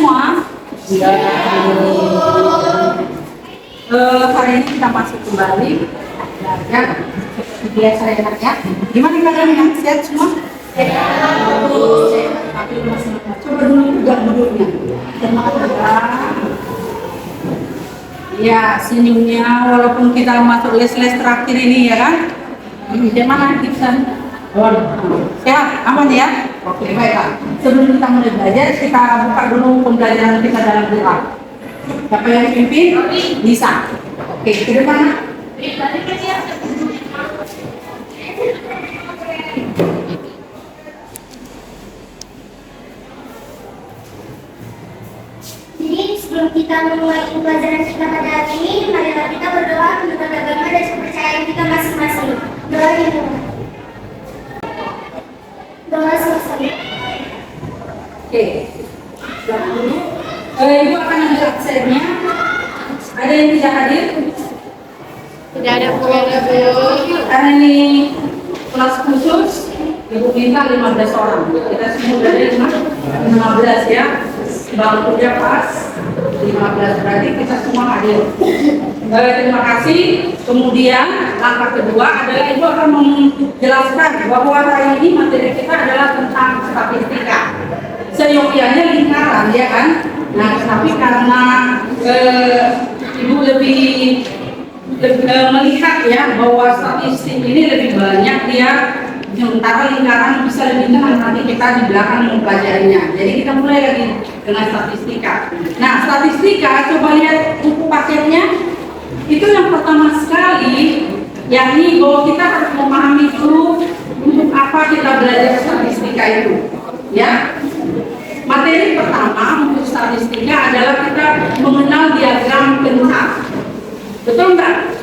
semua? Iya. Hari ini kita masuk kembali belajar seperti biasa ya. Gimana kalian yang sehat semua? Coba dulu juga duduknya. Ya, senyumnya walaupun kita masuk les-les terakhir ini ya kan. Gimana Gibson? Sehat, aman ya? Oke, baiklah. Sebelum kita mulai belajar, kita buka dulu pembelajaran kita dalam doa. Siapa yang pimpin? Bisa. Oke, ke depan. Sebelum kita memulai pembelajaran kita pada hari ini, marilah kita berdoa menurut agama dan kepercayaan kita masing-masing. Doa yang doa selesai. Oke. Ibu akan ambil absennya. Ada yang tidak hadir? Tidak ada Bu. Karena ini kelas khusus, Ibu minta 15 orang. Kita semua dari 15 ya. Bangkunya pas 15, berarti kita semua hadir. Terima kasih. Kemudian langkah kedua adalah Ibu akan menjelaskan bahwa hari ini materi kita adalah tentang statistika. Seyogyanya lingkaran ya kan. Nah, tapi karena Ibu lebih melihat ya bahwa statistik ini lebih banyak dia, sementara lingkaran bisa lebih tenang, nanti kita di belakang mempelajarinya. Jadi kita mulai lagi dengan statistika. Nah, statistika coba lihat buku paketnya. Itu yang pertama sekali, yakni bahwa kita harus memahami dulu untuk apa kita belajar statistika itu. Ya, materi pertama untuk statistika adalah kita mengenal diagram pencat. Betul nggak?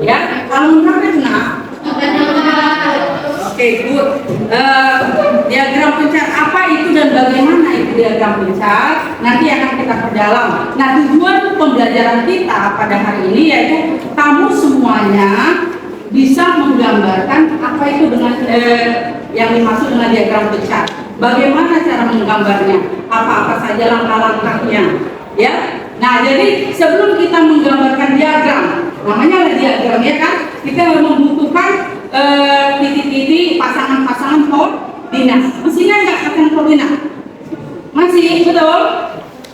Ya, kalau nggak kenal. Oke, good. Diagram pencat apa itu dan bagaimana itu diagram pencat nanti akan kita perdalam. Nah, tujuan pembelajaran kita pada hari ini yaitu kamu semuanya bisa menggambarkan apa itu dengan yang dimaksud dengan diagram pencat. Bagaimana cara menggambarnya? Apa-apa saja langkah-langkahnya? Ya. Nah, jadi sebelum kita menggambarkan diagram, namanya adalah diagram ya kan? Kita membutuhkan titik-titik pasangan-pasangan koordinat. Masih ingat nggak pasangan koordinat? Masih, betul?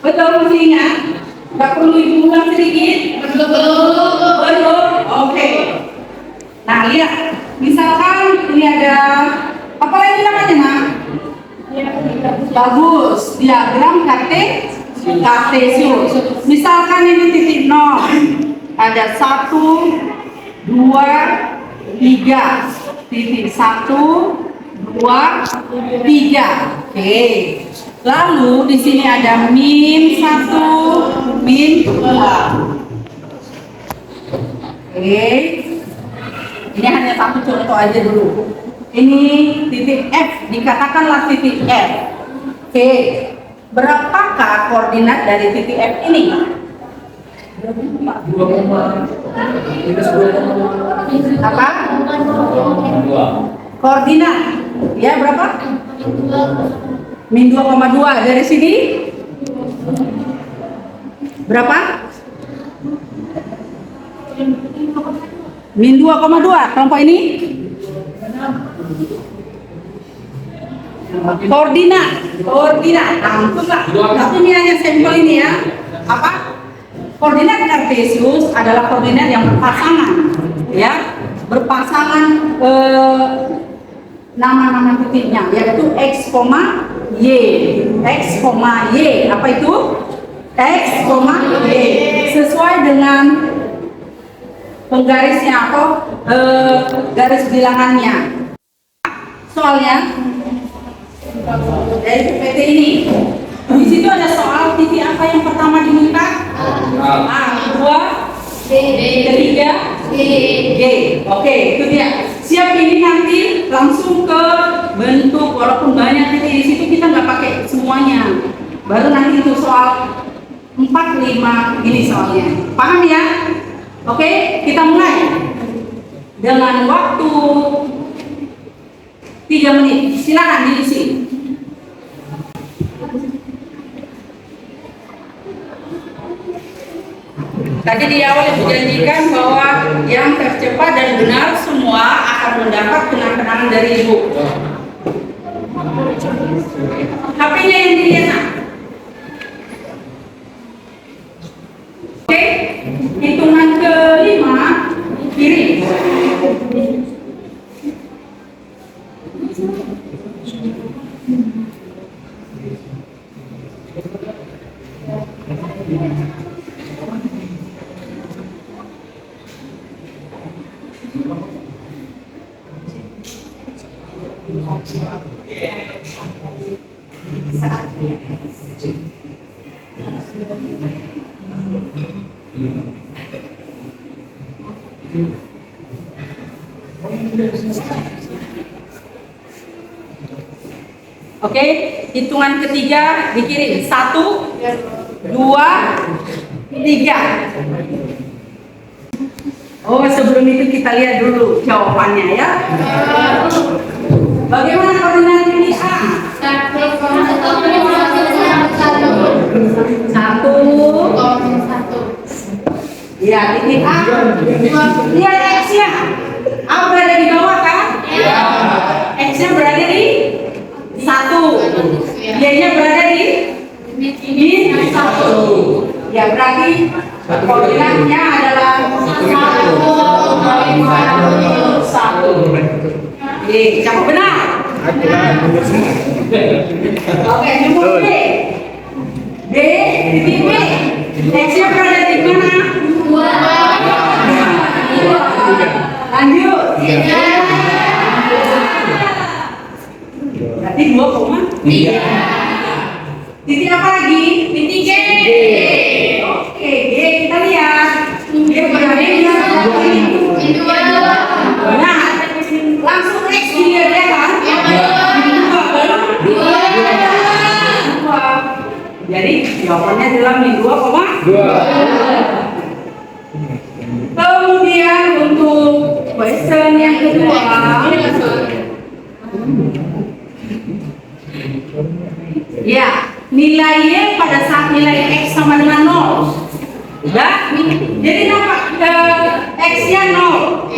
Betul, masih ingat? Nggak perlu diulang sedikit? Betul. Oke. Nah, lihat. Misalkan ini ada apa lagi namanya, Mak? Bagus. Diagram kartesius. Misalkan ini titik 0. Ada 1, 2, 3, titik 1, 2, 3. Oke. Lalu di sini ada min 1, min 2. Oke. Ini hanya satu contoh aja dulu. Ini titik F, dikatakanlah titik F. Oke. Berapakah koordinat dari titik F ini? 2, Apa? Koordinat. Ya, berapa? Min 2,2 dari sini. Berapa? Min 2,2 kelompok ini. Koordinat. Langsung lah. Tapi ini hanya sampel ini ya. Apa? Koordinat kartesius adalah koordinat yang berpasangan, ya, berpasangan nama-nama titiknya, yaitu x, y, x, y. Apa itu? X, y. Sesuai dengan penggarisnya atau garis bilangannya. Soalnya dari PPT ini. Di situ ada soal titik apa yang pertama diminta? A, 2, B, 3, G. Oke, itu dia. Siap, ini nanti langsung ke bentuk, walaupun banyak titik di situ kita nggak pakai semuanya. Baru nanti itu soal 4, 5 ini soalnya. Paham ya? Oke, kita mulai dengan waktu 3 menit. Silakan diisi. Tadi di awal dijanjikan bahwa yang tercepat dan benar semua akan mendapat kenang-kenangan dari ibu. HP-nya yang dilihat. Oke, hitungan kelima kirim. Oke, hitungan ketiga dikirim. 1, 2, 3. Oh, sebelum itu kita lihat dulu jawabannya ya. Bagaimana koordinat ini A? 1. Ya, titik A. Lihat X-nya. A berada di bawah kan? X-nya berada di 1. Y-nya berada di 1. Ya, berarti koordinatnya adalah 1. Siapa benar? Oke, nomor B. D, titik B. X-nya berada di mana? 2. Lanjut. Berarti 2,3. Titik apa lagi? Titik G. Oke, G kita lihat. G berada di mana? Nah, langsung X dilihat ya kan? Jadi jawabannya adalah 2,2. Kemudian untuk question yang kedua, ya, nilai Y pada saat nilai X sama dengan 0. Udah? Jadi nampak X-nya 0.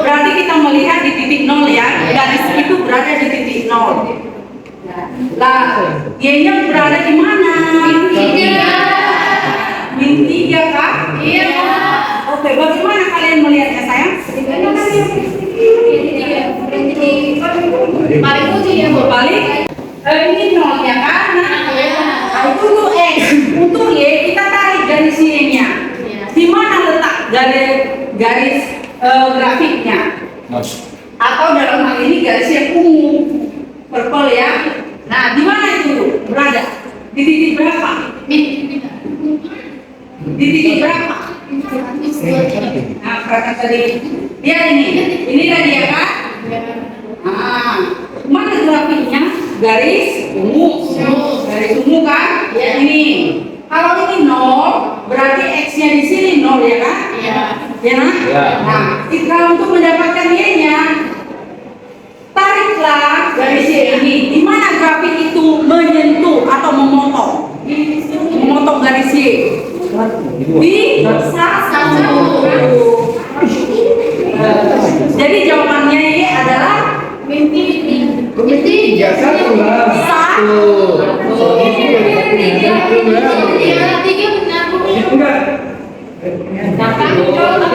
Berarti kita melihat di titik 0 ya. Garis itu berada di titik 0. Lah, Y-nya berada di mana? Min 3 kah? Iya. Oke, bagaimana kalian melihatnya sayang? Paling ujung ya, Bu. Balik. Ini 0 ya kan? Nah, itu untuk X. Untuk Y kita tarik garis Y-nya. Di mana letak garis grafiknya? Atau dalam hal ini garis yang ungu, purple ya. Nah, di mana itu berada? Di titik berapa? Di titik berapa? Nah, perhatikan tadi. Lihat ini tadi ya kan? Nah, mana grafiknya? Garis ungu. Garis ungu kan? Ya. Ini. Kalau ini 0, berarti X-nya di sini 0 ya kan? Iya. Ya kan? Ya. Nah, jika untuk mendapatkan Y-nya, tariklah garis Y ini. Di mana grafik itu menyentuh atau memotong? Memotong garis Y. Di 1. Jadi jawabannya Y adalah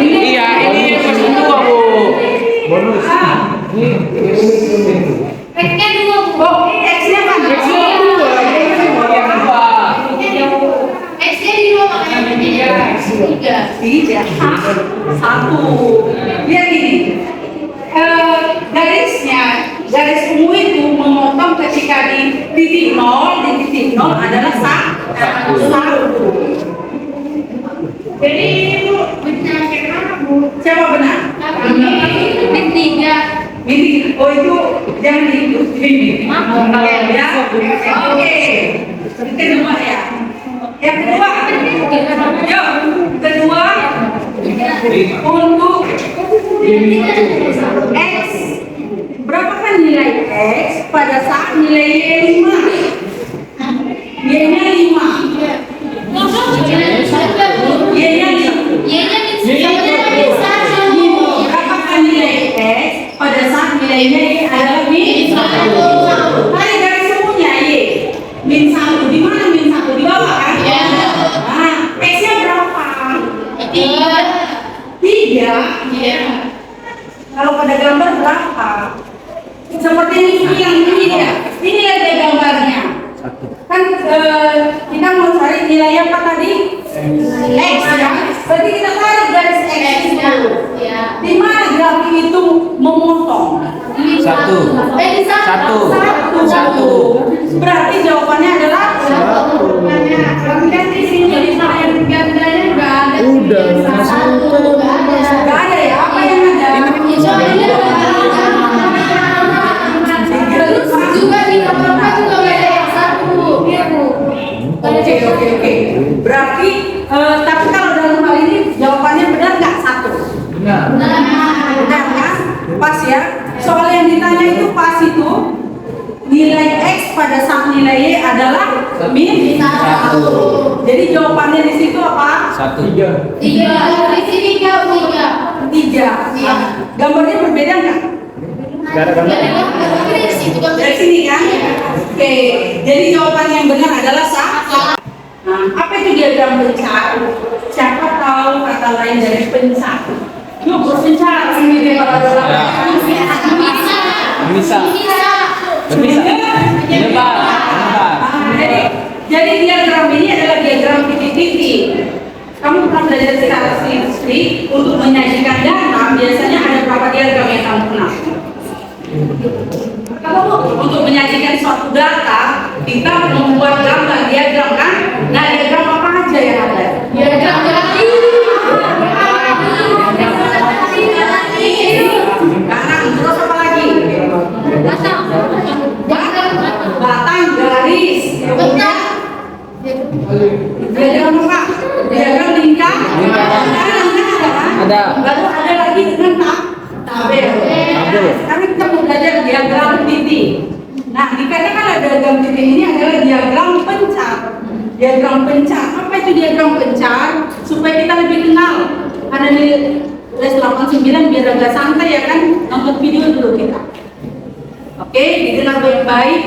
Iya, ini masih 2, Bu. Bonus. X-nya 2, Bu. oh, X-nya kan? X-nya 2. X-nya di 2 makanya 3. 1. Lihat ini. Garis ungu itu memotong ketika di titik 0, adalah 1. Jadi itu Benar yang mana, Bu? siapa benar? Titik 3. Ini, oh itu jangan diikuti. Ya, oke. Itu kedua ya. Yang kedua, yuk, kedua untuk X. Berapakah nilai X pada saat nilai Y 5? Y-nya 5. Iya. Kalau pada gambar berapa? Seperti yang ini ya. Ini ada gambarnya. Kan kita mau cari nilai apa tadi? X ya. Berarti kita tarik garis X itu. Di mana grafik itu memotong? Satu. Satu. Berarti jawabannya adalah satu. Kan di sini jadi gambarnya nggak ada. Udah. Nggak ada ya? Apa yang ada? Juga di beberapa juga ada yang satu. Oke. Berarti tapi kalau dalam hal ini jawabannya benar nggak satu? Benar. Benar kan? Pas ya. Soal yang ditanya itu pas itu nilai X pada saat nilai Y adalah min 1. Jadi jawabannya di situ apa? 1. 3. Di sini kau 3. 3. Gambarnya berbeda nggak? Dari sini kan? Oke. Jadi jawaban yang benar adalah salah. Nah, apa itu diagram pencar? Siapa tahu kata lain dari pencar? Yuk berpencar ini kalau Bisa. Lebar. Jadi diagram ini adalah diagram titik-titik. Kamu pernah belajar secara statistik untuk menyajikan data, biasanya ada berapa diagram yang kamu kenal? Untuk menyajikan suatu data, kita membuat gambar diagram kan? Nah, diagram apa aja yang ada? Diagram Kanan, terus apa lagi? Batang, garis. Diagram apa? Diagram lingkar. Ada. Lalu ada lagi dengan tabel. Sekarang kita mau belajar diagram titik. Nah, dikatakan ada diagram titik ini adalah diagram pencar. Diagram pencar. Apa itu diagram pencar? Supaya kita lebih kenal. Ada di les 89 biar agak santai ya kan? Nonton video dulu kita. Oke, didengar baik-baik.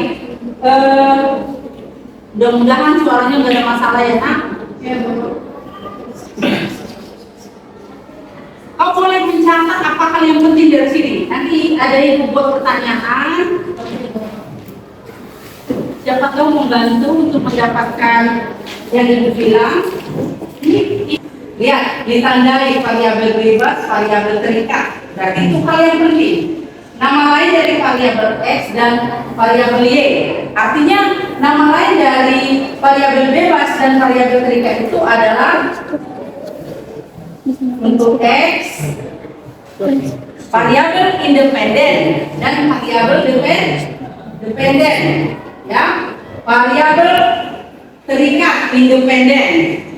Mudah-mudahan suaranya nggak ada masalah ya nak. Kau boleh mencatat apa hal yang penting dari sini. Nanti ada yang membuat pertanyaan. Siapa tahu membantu untuk mendapatkan yang ibu bilang. Ini lihat, ditandai variabel bebas, variabel terikat. Berarti itu hal yang penting. Nama lain dari variabel X dan variabel Y. Artinya nama lain dari variabel bebas dan variabel terikat itu adalah untuk X variabel independen dan variabel dependen. Ya, variabel terikat independen.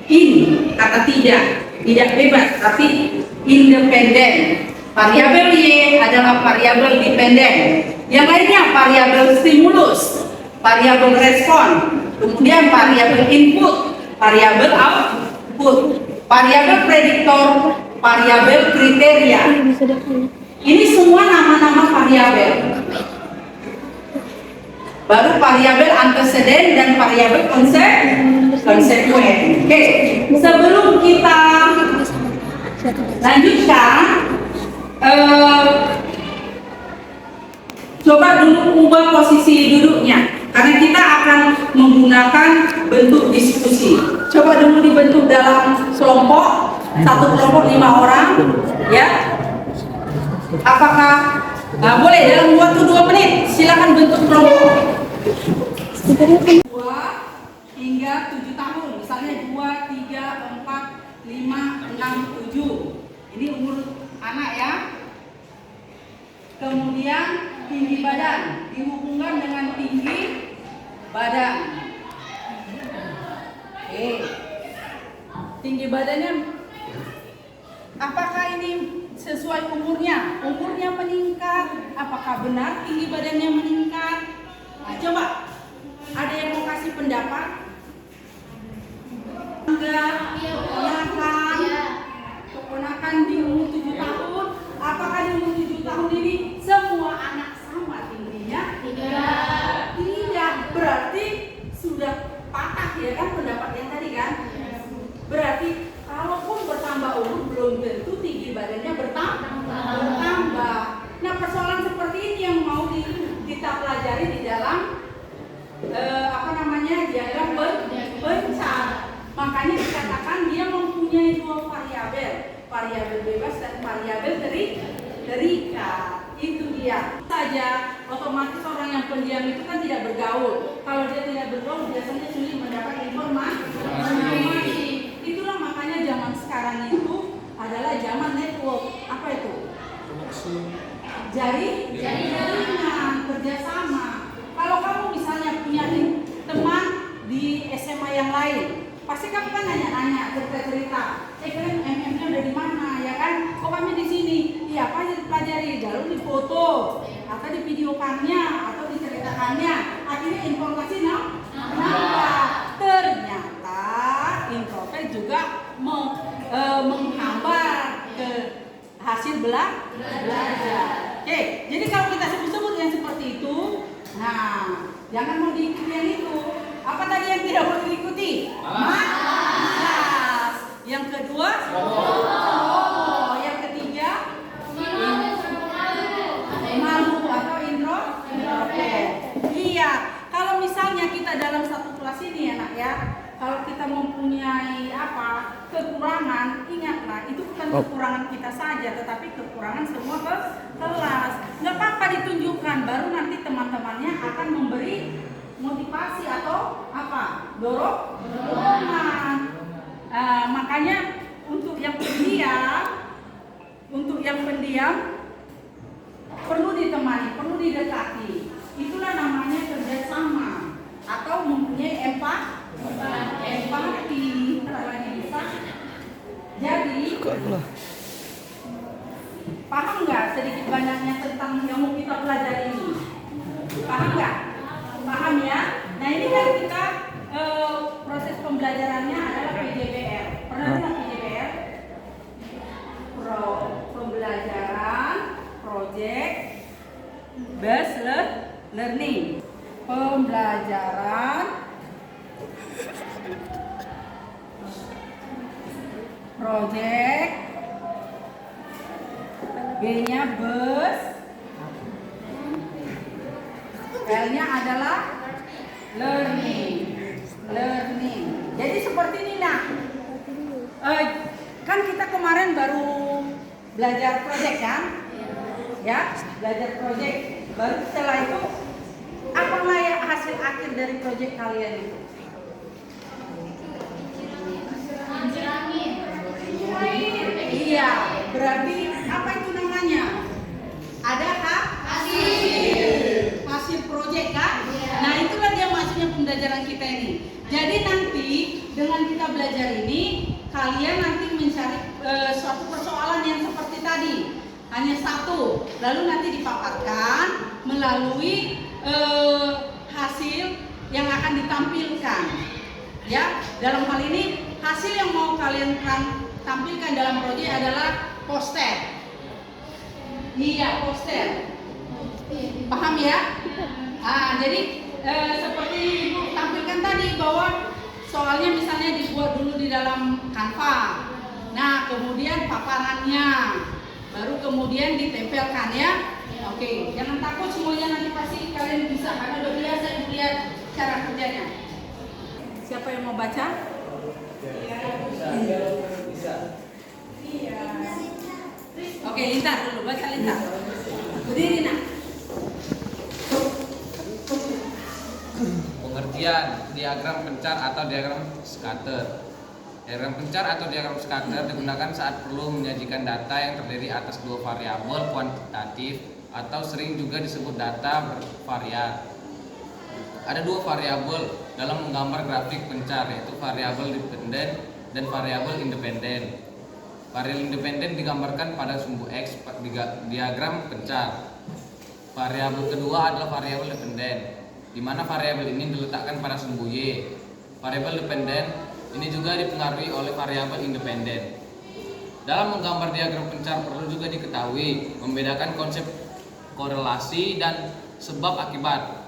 In kata tidak bebas tapi independen. Variabel Y adalah variabel dependen. Yang lainnya variabel stimulus, variabel respon, kemudian variabel input, variabel output, variabel prediktor, variabel kriteria. Ini semua nama-nama variabel. Baru variabel anteceden dan variabel konsekuen. Oke, sebelum kita lanjutkan, coba dulu ubah posisi duduknya karena kita akan menggunakan bentuk diskusi. Coba dulu dibentuk dalam kelompok, satu kelompok 5 orang, ya. Apakah boleh dalam waktu 2 menit? Silakan bentuk kelompok. 2 hingga 7 tahun, misalnya 2, 3, 4, 5, 6, 7. Ini umur anak ya. Kemudian tinggi badan dihubungkan dengan tinggi badan. Oke. Tinggi badannya apakah ini sesuai umurnya? Umurnya meningkat, apakah benar tinggi badannya meningkat? Nah, coba ada yang mau kasih pendapat? Enggak, keponakan di umur 7 tahun. Apakah di umur 7 tahun ini semua anak sama tingginya? Tidak, berarti sudah patah ya kan pendapatnya tadi kan? Berarti kalaupun bertambah umur belum tentu tinggi badannya Makanya dikatakan dia mempunyai dua variabel bebas dan variabel terikat. Itu dia. Saja otomatis orang yang pendiam itu kan tidak bergaul. Kalau dia tidak bergaul biasanya sulit mendapat informasi. Itulah makanya zaman sekarang itu adalah zaman network. Apa itu? Jaringan kerjasama. Kalau kamu misalnya punya teman di SMA yang lain, pasti kamu kan nanya-nanya, cerita-cerita. Kalian MM-nya udah di mana, ya kan? Kok kami di sini? Iya, apa aja dipelajari? Lalu di foto, atau di videokannya, atau diceritakannya. Akhirnya informasi nambah. Ternyata introvert juga menghambat ke hasil belajar. Oke, jadi kalau kita sebut-sebut yang seperti itu, nah, jangan mau diikuti yang itu. Apa tadi yang tidak boleh diikuti? Malas. Yang kedua, yang ketiga, malu atau introvert. Iya, kalau misalnya kita dalam satu kelas ini ya nak ya, kalau kita mempunyai kekurangan, ingatlah itu bukan kekurangan kita saja, tetapi kekurangan semua kelas. Nggak apa-apa ditunjukkan, baru nanti teman-temannya akan memberi motivasi atau dorongan. Makanya untuk yang pendiam perlu ditemani, perlu didekati. Itulah namanya kerjasama atau mempunyai empati. Jadi paham nggak sedikit banyaknya tentang yang mau kita pelajari ini? Paham nggak? Paham ya? Nah ini kan kita proses pembelajarannya adalah PJBR. Pernah dengar PJBR? Pembelajaran Project Based Learning. Pembelajaran Project B-nya bus, L-nya adalah learning. Jadi seperti ini nak. Kan kita kemarin baru belajar project kan? Ya, belajar project. Baru setelah itu apalah ya hasil akhir dari project kalian itu? Iya, berarti apa itu namanya? Ada hasil project kan? Nah itulah dia maksudnya pembelajaran kita ini. Jadi nanti dengan kita belajar ini, kalian nanti mencari suatu persoalan yang seperti tadi, hanya satu, lalu nanti dipaparkan melalui hasil yang akan ditampilkan. Ya, dalam hal ini hasil yang mau kalian tampilkan dalam proyek adalah poster. Iya, poster. Paham ya? Jadi seperti Ibu tampilkan tadi bahwa soalnya misalnya dibuat dulu di dalam Canva. Nah, kemudian paparannya, baru kemudian ditempelkan ya. Oke, jangan takut, semuanya nanti pasti kalian bisa karena udah biasa lihat cara kerjanya. Siapa yang mau baca? Bisa. Iya. Oke, Lintar dulu, baca Lintar. Berdiri nak. Pengertian diagram pencar atau diagram scatter. Diagram pencar atau diagram scatter digunakan saat perlu menyajikan data yang terdiri atas dua variabel kuantitatif atau sering juga disebut data bervarian. Ada dua variabel dalam menggambar grafik pencar, yaitu variabel dependen dan variabel independen. Variabel independen digambarkan pada sumbu X di diagram pencar. Variabel kedua adalah variabel dependen, di mana variabel ini diletakkan pada sumbu Y. Variabel dependen ini juga dipengaruhi oleh variabel independen. Dalam menggambar diagram pencar perlu juga diketahui membedakan konsep korelasi dan sebab akibat.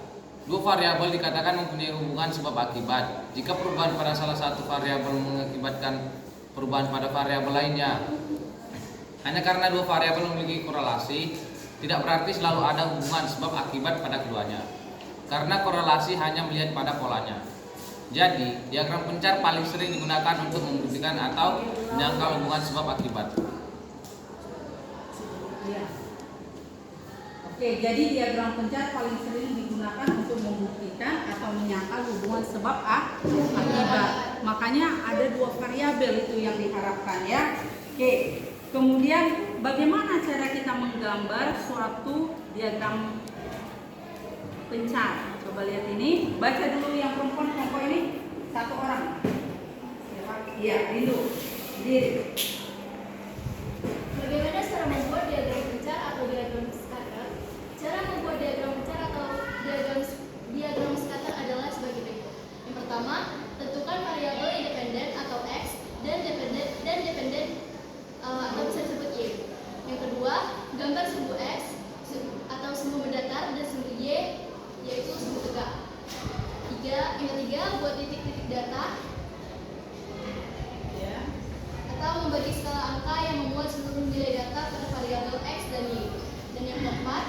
Dua variabel dikatakan mempunyai hubungan sebab akibat jika perubahan pada salah satu variabel mengakibatkan perubahan pada variabel lainnya. Hanya karena dua variabel memiliki korelasi, tidak berarti selalu ada hubungan sebab akibat pada keduanya. Karena korelasi hanya melihat pada polanya. Jadi, diagram pencar paling sering digunakan untuk membuktikan atau menyangkal hubungan sebab akibat. Ya. Oke, jadi diagram pencar paling sering digunakan untuk membuktikan atau menyangkal hubungan sebab akibat. Makanya ada dua variabel itu yang diharapkan ya. Oke, kemudian bagaimana cara kita menggambar suatu diagram pencar? Coba lihat ini, baca dulu yang perempuan kelompok ini, satu orang. Iya, Rindu. Diri. Bagaimana cara membuat diagram pencar atau diagram scatter? Cara membuat diagram pencar atau diagram scatter adalah sebagai berikut. Yang pertama, tentukan variabel independen atau x dan dependen atau bisa disebut y. Yang kedua, gambar sumbu x atau sumbu mendatar dan sumbu y yaitu sumbu tegak. Yang ketiga, buat titik-titik data atau membagi skala angka yang memuat seluruh nilai data pada variabel x dan y. Dan yang keempat,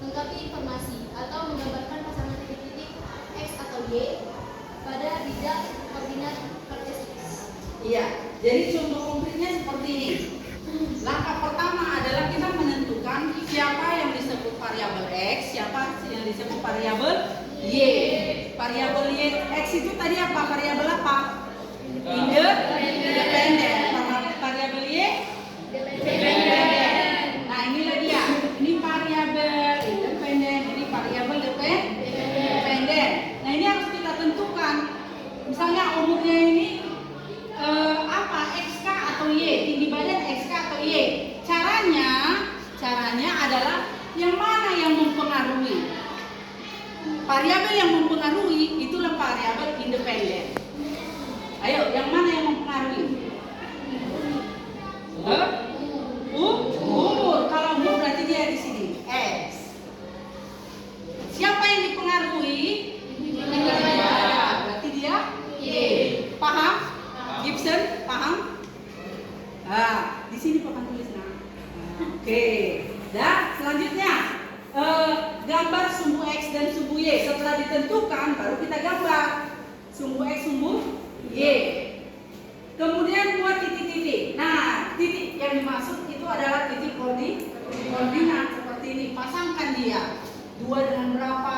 lengkapi informasi atau menggambarkan pasangan titik-titik x atau y pada bidang koordinat kartesius. Iya, jadi contoh konkretnya seperti ini. Langkah pertama adalah kita menentukan siapa yang disebut variabel x, siapa yang disebut variabel y. Variabel y x itu tadi apa? Variabel apa? Independen. Variabel y dependen. Nah, inilah dia. Ini variabel independen, ini variabel dependen. Nah, ini harus kita tentukan. Misalnya umurnya ini apa? XK atau Y? Tinggi badan XK atau Y? Caranya adalah yang mana yang mempengaruhi? Variabel yang mempengaruhi itulah variabel independen. Ayo, yang mana yang mempengaruhi? Umur. Kalau umur berarti dia di sini X. Siapa yang dipengaruhi? Berarti dia Y. Paham? Gibson, paham? Di sini papan tulis nah. Oke. Dan selanjutnya gambar sumbu X dan sumbu Y. Setelah ditentukan baru kita gambar sumbu X, sumbu Y. Kemudian buat titik-titik. Nah, titik yang dimaksud itu adalah titik koordinat seperti ini. Pasangkan dia 2 dengan berapa.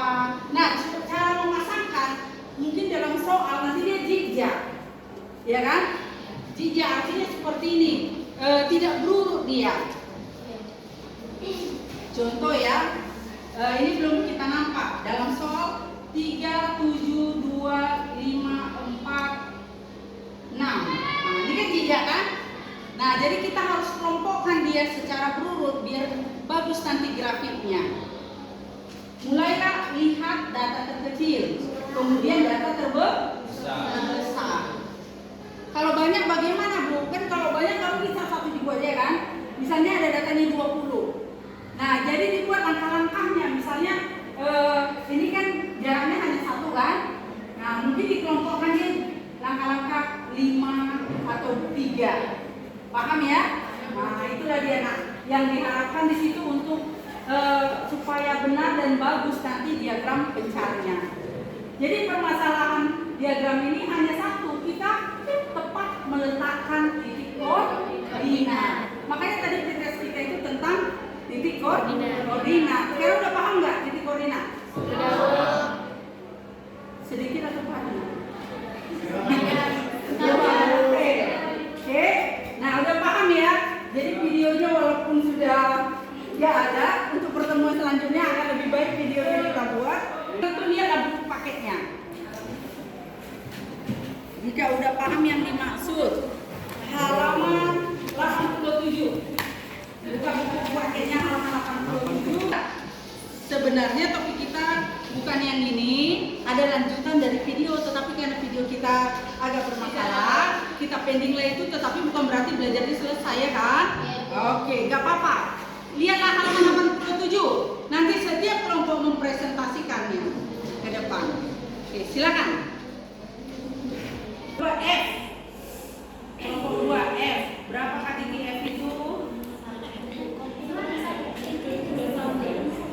Nah, cara memasangkan mungkin dalam soal nanti dia zigzag, ya kan? Zigzag artinya seperti ini, tidak berurut dia. Contoh ya, ini belum kita nampak dalam soal 3, 7, 2, 5, 4, 6. Nah, ini kan zigzag kan? Nah, jadi kita harus kelompokkan dia secara berurut biar bagus nanti grafiknya. Mulailah lihat data terkecil, kemudian data terbesar. Kalau banyak bagaimana, Bu? Kan kalau banyak kamu bisa satu dibuat ya kan? Misalnya ada datanya 20. Nah, jadi dibuat langkah-langkahnya. Misalnya ini kan jaraknya hanya 1 kan? Nah, mungkin dikelompokkan dia langkah-langkah 5 atau 3. Paham ya? Nah, itulah dia yang diharapkan di situ untuk supaya benar dan bagus nanti diagram pencarnya. Jadi permasalahan diagram ini hanya satu, kita tepat meletakkan titik koordinat. Makanya tadi tes kita itu tentang titik koordinat. Sekarang udah paham nggak titik koordinat? Sedikit atau paham? Oke. Nah, udah paham ya? Jadi videonya walaupun sudah ya ada, untuk pertemuan selanjutnya akan lebih baik videonya kita buat. Tentu lihat buku paketnya. Jika udah paham yang dimaksud, halaman 87. Buka buku paketnya halaman 87. Sebenarnya topik kita bukan yang ini, ada lanjutan dari video, tetapi karena video kita agak bermasalah, kita pending lah itu, tetapi bukan berarti belajarnya selesai ya kan? Oke, nggak apa-apa. Lihatlah halaman 87. Nanti setiap kelompok mempresentasikannya ke depan. Oke, silakan. 2F. Kelompok 2F. Berapa titik F itu?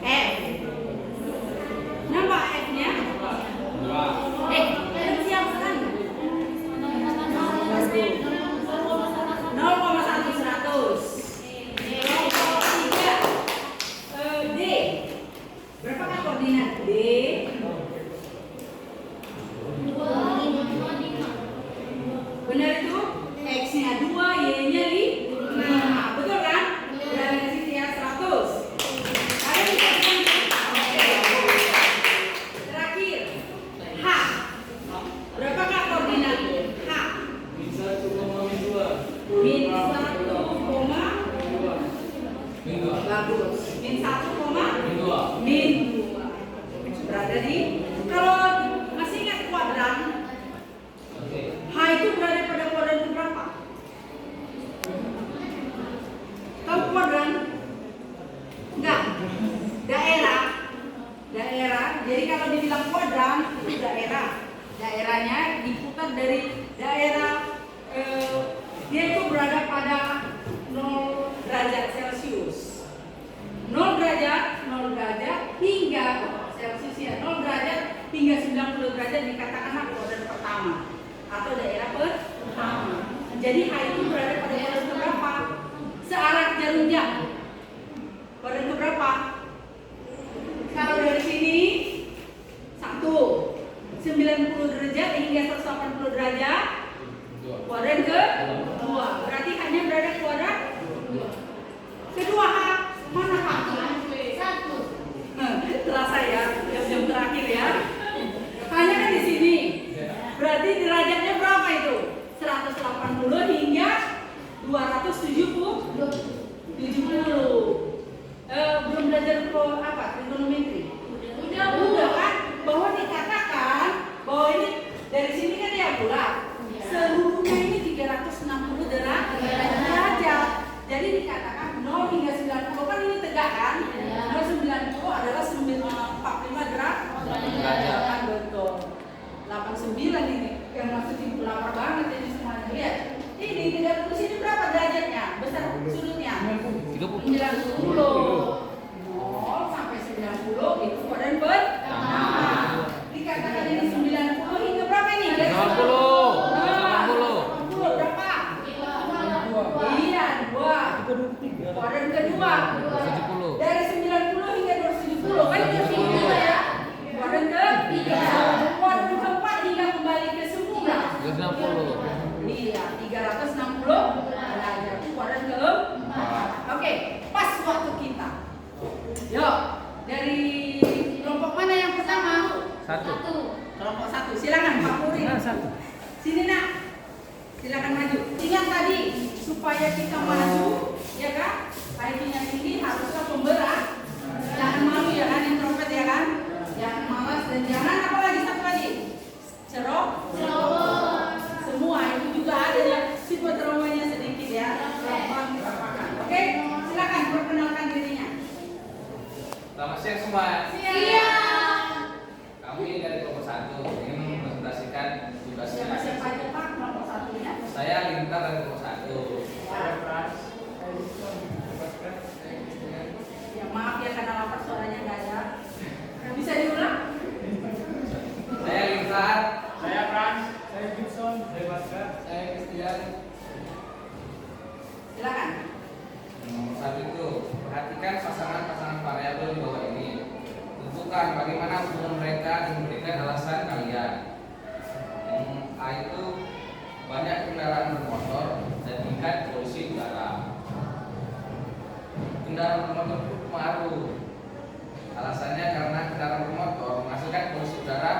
F. Nambah F-nya? Siap sekali. min 1, bagus. Min 1, min 2. Berada di, kalau masih ingat kuadran, H itu berada pada kuadran ke berapa? Tahu kuadran? Enggak. Daerah. Jadi kalau dibilang kuadran itu daerah. Daerahnya diputar dari daerah dia itu berada pada 0 derajat Celcius. 0 derajat hingga Celcius ya, 0 derajat hingga 90 derajat dikatakanlah kuadran pertama atau daerah pertama. Jadi H itu berada pada kuadran keberapa? Searah jarum jam. Kuadran keberapa? Kalau dari sini 1 90 derajat hingga 180 derajat kuadran kedua. Berarti hanya berada kuadran kedua. H mana H? 1. Terasa ya, jam-jam terakhir ya. Hanya kan di sini. Berarti derajatnya berapa itu? 180 hingga 270. Belum belajar apa? Trigonometri. Udah kan? Bahwa dikatakan bahwa ini dari sini kan ya bulat. Seluruhnya ini 360 derajat. Jadi dikatakan 0 hingga 90 kan ini tegak kan? 0 90 adalah 45 derajat. Kan betul. 89 ini yang maksud ibu lapar banget ini semuanya. Lihat. Ini 30 sini berapa derajatnya? Besar sudutnya? 90. 0 sampai 90 itu kuadran pertama. Dikatakan ini 90 hingga berapa ini? 90. 80 berapa? Iya, 2. Kuadran kedua. 70. Dari 90 hingga 270 kan itu 2 ya. Kuadran ketiga. Kuadran keempat hingga kembali ke semula. 60. Iya, 360 derajat. Kuadran keempat. Oke, pas waktu kita. Yuk, dari kelompok mana yang pertama? 1. Kelompok 1. Silakan Pak Puri. Sini nak. Silakan maju. Ingat tadi supaya kita maju, ya kan? IQ-nya tinggi harusnya pemberat. Jangan malu ya kan, introvert ya kan? Jangan malas dan jangan apa lagi satu lagi? Ceroboh. Semua itu juga ada ya. Sifat cerobohnya sedikit ya. Oke, silakan perkenalkan dirinya. Selamat siang semua. Siap. Kami dari kelompok 1 ingin mempresentasikan tugasnya. Siapa aja Pak kelompok 1-nya? Saya Lintar dari kelompok 1. Ya maaf ya karena lapar suaranya nggak ada. Bisa diulang? Saya Lintar. Saya Frans, saya Gibson, saya Baskar, Saya Christian. Silakan. Nomor 1 itu perhatikan pasangan-pasangan variabel di bawah ini. Tentukan bagaimana hubungan mereka dan berikan alasan kalian. Yang A itu banyak kendaraan bermotor dan tingkat polusi udara. Kendaraan bermotor itu pengaruh. Alasannya karena kendaraan bermotor menghasilkan polusi udara,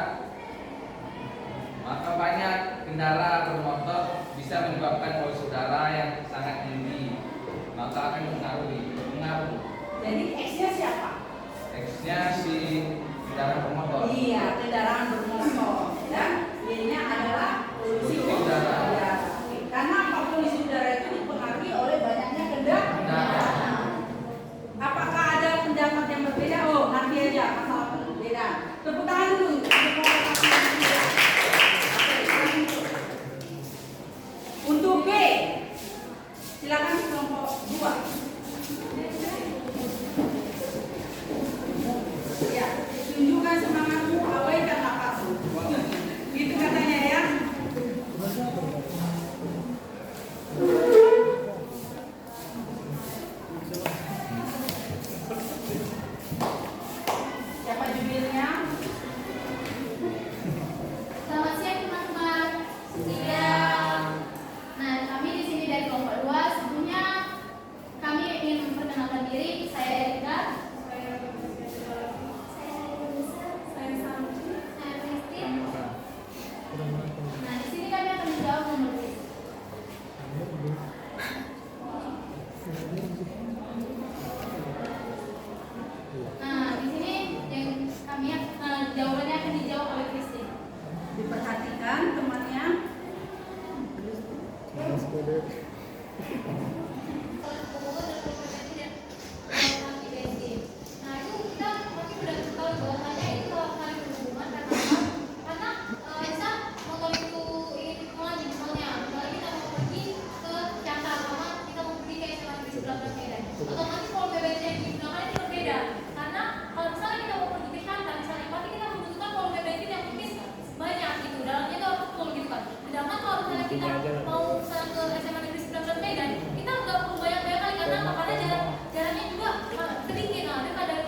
maka banyak kendaraan bermotor bisa menyebabkan polusi udara yang sangat tinggi, maka akan mengaruh. Jadi X-nya siapa? X-nya si kendaraan bermotor. Iya, kendaraan bermotor. Dan Y-nya adalah polusi udara. Ya. Karena apa? Polusi udara itu dipengaruhi oleh banyaknya kendaraan. Apakah ada pendapat yang berbeda? Oh, nanti aja masalah perbedaan. Tepuk tangan dulu. Untuk B, silakan kelompok 2. Ya, tunjukkan semangatmu, abaikan lapasmu. Gitu katanya ya. Siapa jubirnya? Selamat siang teman-teman. Siang. Nah, kami di sini dari kelompok 2 sebelumnya Nah itu kita makin udah tahu bahwasanya itu saling berhubungan karena misal motor itu ingin melaju misalnya kita mau pergi ke Jakarta sama kita mau pergi ke SMA di sebelah Medan, otomatis kalau BBM yang digunakan itu berbeda karena kalau misalnya kita mau pergi ke Jakarta misalnya pasti kita membutuhkan kalau BBM yang mungkin banyak gitu dalamnya itu harus full gitu kan. Sedangkan kalau misalnya kita mau misalnya ke SMA negeri 19 Medan kita nggak perlu banyak-banyak kali karena jalannya juga sedikit. Nah ada kadang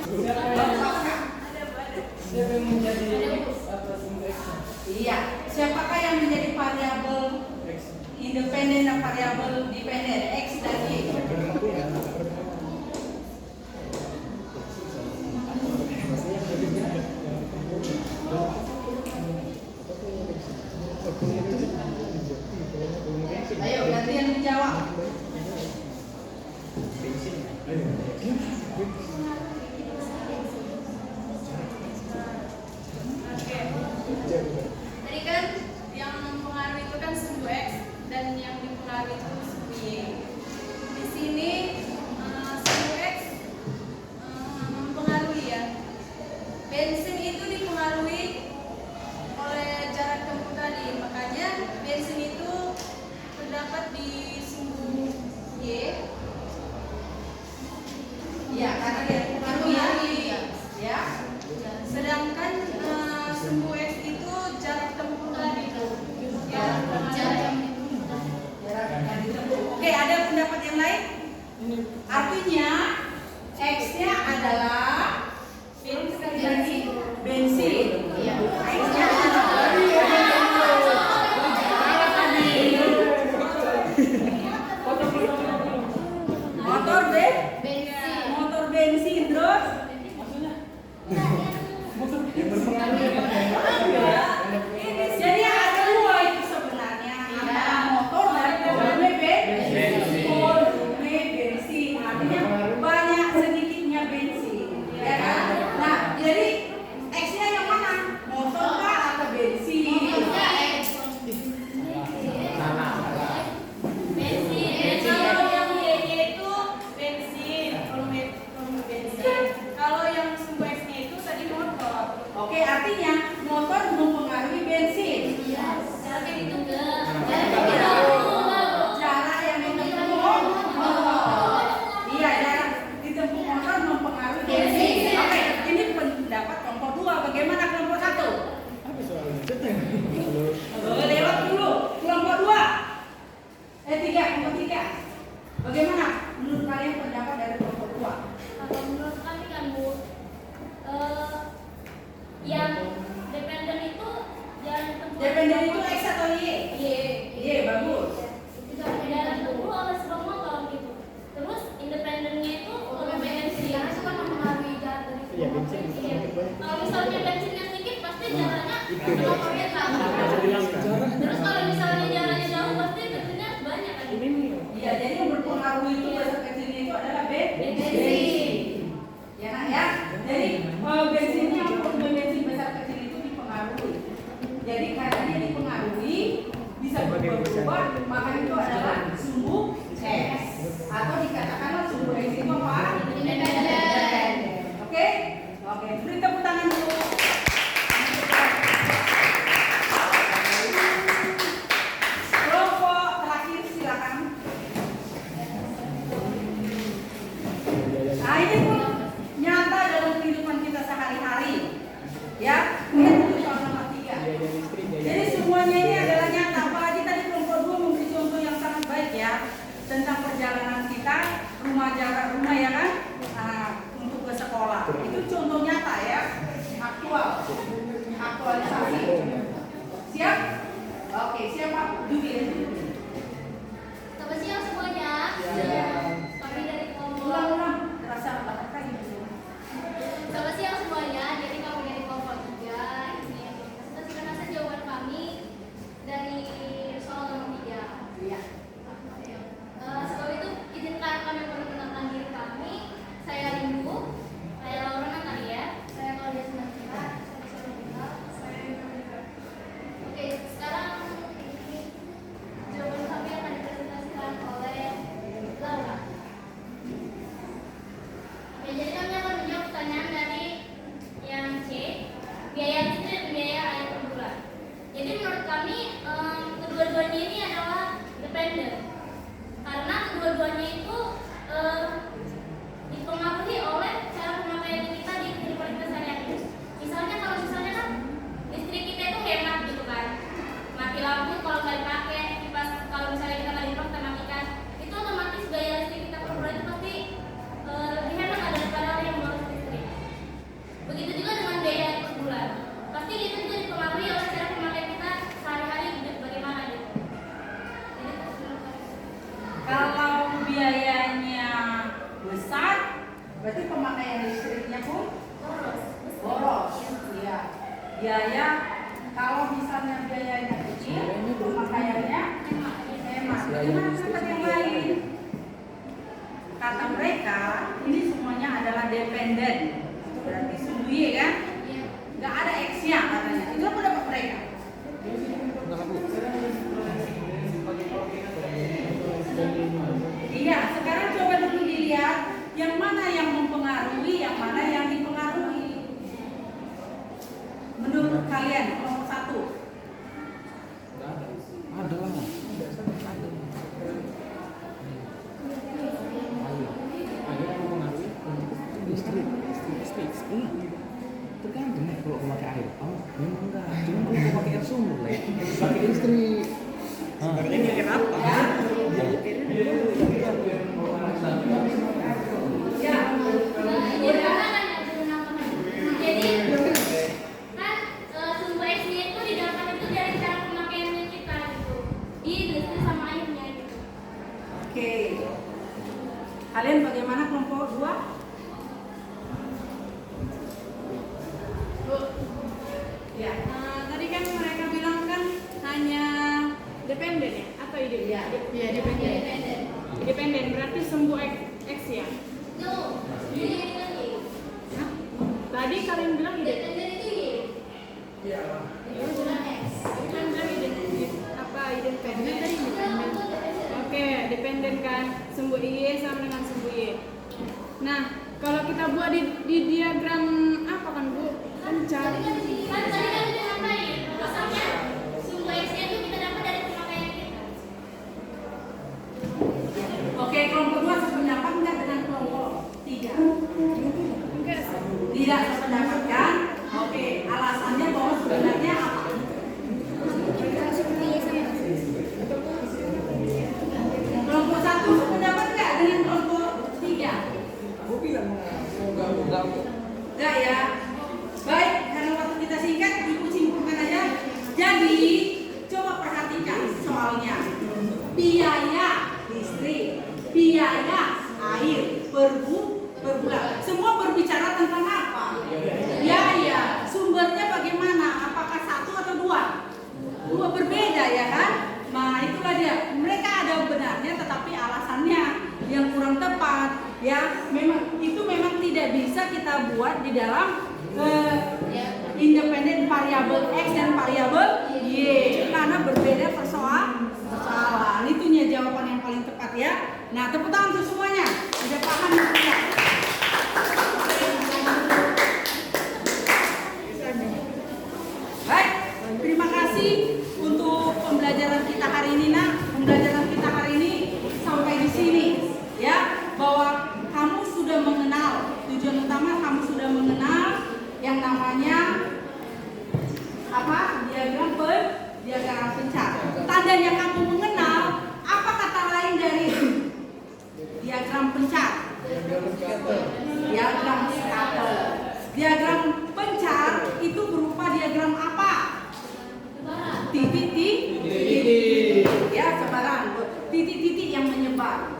Siapa yang menjadi atau sumber X? Iya, siapakah yang menjadi variabel independen dan variabel dependen X dan Y? Ayo gantian menjawab. tadi kan yang mempengaruhi itu kan sumbu X dan yang dipengaruhi itu sumbu Y. Di sini sumbu X mempengaruhi ya. Bensin itu dipengaruhi oleh jarak tempuh tadi, makanya bensin itu terdapat di sumbu Y. Iya, karena dia dipengaruhi ya. Sedangkan sumbu X itu jarak tempuh tadi tuh. Ya, jarak Jarak yang ditempuh. Oke, ada pendapat yang lain? Artinya X-nya adalah bensin. X-nya motor bensin terus jadi ada dua itu sebenarnya antara motor dan volume bensin. Artinya banyak sedikitnya bensin, ya kan? Nah, jadi X-nya yang mana? Motor kah atau bensin? Kalau yang Y-nya itu bensin, volume bensin. Kalau yang sumbu X-nya itu tadi motor. Oke, artinya motor mempengaruhi bensin. Jaraknya itu Jarak yang ditempuh motor. Iya, jarak ditempuh motor mempengaruhi bensin. Oke, ini pendapat kelompok 2. Bagaimana kelompok 1? Lewat dulu. Kelompok 2. Kelompok 3. Bagaimana menurut kalian pendapat dari kelompok 2? Kalau menurut kami kan Bu, yang dependen itu jarak tempuh. Dependen itu X atau Y? Y, bagus. Jarak tempuh oleh sebuah motor gitu. Terus independennya itu oleh bensin. Karena itu kan mempengaruhi jarak dari sebuah motor. Kalau misalnya bensinnya sedikit pasti jaraknya motornya jauh. Terus kalau misalnya jaraknya jauh pasti bensinnya banyak kan. Iya, jadi yang berpengaruh itu besar kecilnya itu adalah bensin. Ya nak ya. Jadi bensinnya volume bensin besar kecil itu dipengaruhi. Jadi karena dia dipengaruhi bisa berubah-ubah, maka itu adalah sumbu X atau dikatakanlah sumbu X itu apa? Independen. Oke? Oke, beri tepuk tangan dulu. Kelompok terakhir silakan. Nah, ini pun nyata dalam kehidupan kita sehari-hari. Ya, lihat dulu soal nomor 3. Jadi semuanya ini adalah nyata. Apalagi tadi kelompok 2 memberi contoh yang sangat baik ya tentang perjalanan kita, jarak rumah ya kan, untuk ke sekolah. Itu contoh nyata ya, aktualisasi. Siap? Oke, siapa? Jubir. Selamat siang semuanya. Kami dari kelompok. Ulang-ulang. Terasa apa ini? Selamat siang semuanya. Jadi kami dari kelompok 3 ini presentasikan hasil jawaban kami dari soal nomor 3. Iya. Sebab itu izinkan kami memperkenalkan diri Berarti pemakaian listriknya pun boros. boros. Iya. Biaya kalau misalnya biayanya kecil, pemakaiannya hemat. Bagaimana kata yang lain? Kata mereka ini semuanya adalah dependen. Berarti sumbu Y kan? Nggak ada X-nya katanya. Itu pendapat mereka. Iya, sekarang coba dulu dilihat yang mana yang mempengaruhi, yang mana yang dipengaruhi. Menurut kalian nomor 1? Ada lah. Listrik. Iya. Tergantung kalau memakai air. Oh, memang enggak. Cuma kalau pakai air sumur, pakai listrik. Sebenarnya mikir apa? Ya. Jadi kan sumber X-nya itu didapat itu dari cara pemakaiannya kita gitu. Di listrik sama airnya gitu. Oke. Kalian bagaimana kelompok 2? Ya. Tadi kan mereka bilang kan hanya dependen ya atau ide? Iya. Iya dependen. Dependen berarti sumbu X ya. No, ini lagi. Hah? Tadi kalian bilang ide. Dependen itu Y. Iya. Itu bukan X. Kan bilang ide apa independen tadi independen. Oke, dependen kan sumbu Y sama dengan sumbu Y. Nah, kalau kita buat di diagram apa kan Bu? Pencar. Kan tadi kan udah ngapain? Maksudnya sumber X-nya itu kita dapat dari pemakaian kita. Oke, kelompok 2 sependapat enggak dengan kelompok 3? Enggak. Tidak sependapat kan? Oke, alasannya bahwa sebenarnya apa? Kelompok 1 sependapat enggak dengan kelompok 3? Enggak ya. Baik, karena waktu kita singkat, Ibu simpulkan aja. Jadi, coba perhatikan soalnya. Biaya listrik, biaya air per bulan. Semua berbicara tentang apa? Biaya. Sumbernya bagaimana? Apakah 1 atau 2? 2 berbeda ya kan? Nah, itulah dia. Mereka ada benarnya tetapi alasannya yang kurang tepat. Ya, memang tidak bisa kita buat di dalam independen variabel X dan variabel Y karena berbeda persoalan. Itunya jawaban yang paling tepat ya. Nah, tepuk tangan untuk semuanya. Sudah paham ya? Baik, terima kasih untuk pembelajaran kita hari ini, Nak. Pembelajaran kita hari ini sampai di sini ya, bahwa kamu sudah mengenal tujuan utama, kamu sudah mengenal yang namanya apa? Diagram pencar. Tandanya kamu mengenal, apa kata lain dari diagram pencar? Diagram scatter. Diagram pencar itu berupa diagram apa? Titik-titik. Ya, sebaran. Titik-titik yang menyebar.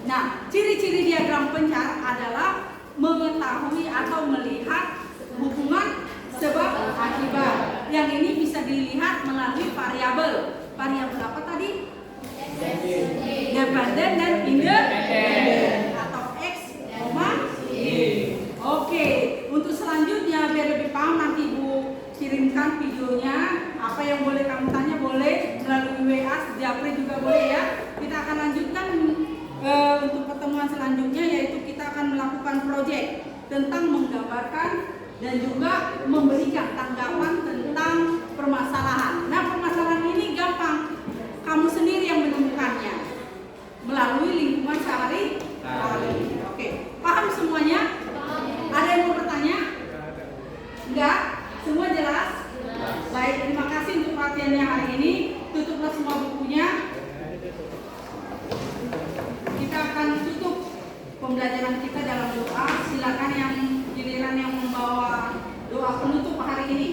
Nah, ciri-ciri diagram pencar adalah mengetahui atau melihat hubungan sebab akibat. Yang ini bisa dilihat melalui variabel. Variabel apa tadi? Dependen dan independen atau X, Y. Oke, untuk selanjutnya biar lebih paham nanti Bu kirimkan videonya. Apa yang boleh kamu tanya boleh melalui WA, Japri juga boleh ya. Kita akan lanjutkan untuk pertemuan selanjutnya, yaitu kita akan melakukan proyek tentang menggambarkan dan juga memberikan tanggapan tentang permasalahan. Nah, permasalahan ini gampang, kamu sendiri yang menemukannya melalui lingkungan sehari-hari. Oke, paham semuanya? Ada yang mau bertanya? Enggak? Semua jelas? Baik, terima kasih untuk perhatiannya hari ini. Tutuplah semua bukunya. Kita akan tutup pembelajaran kita dalam doa. Silakan yang giliran yang membawa doa penutup hari ini.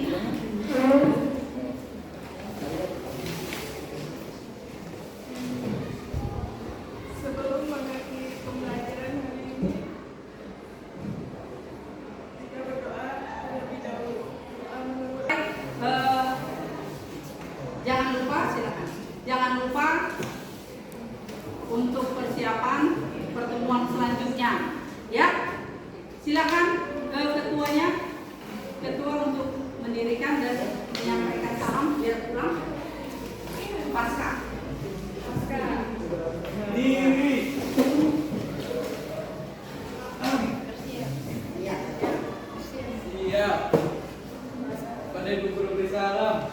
Sebelum mengakhiri pembelajaran hari ini, untuk persiapan pertemuan selanjutnya. Ya, silakan ketuanya, ketua untuk mendirikan dan menyampaikan salam biar pulang. Pasca. Diri. Siap. Pada ibu guru beri salam.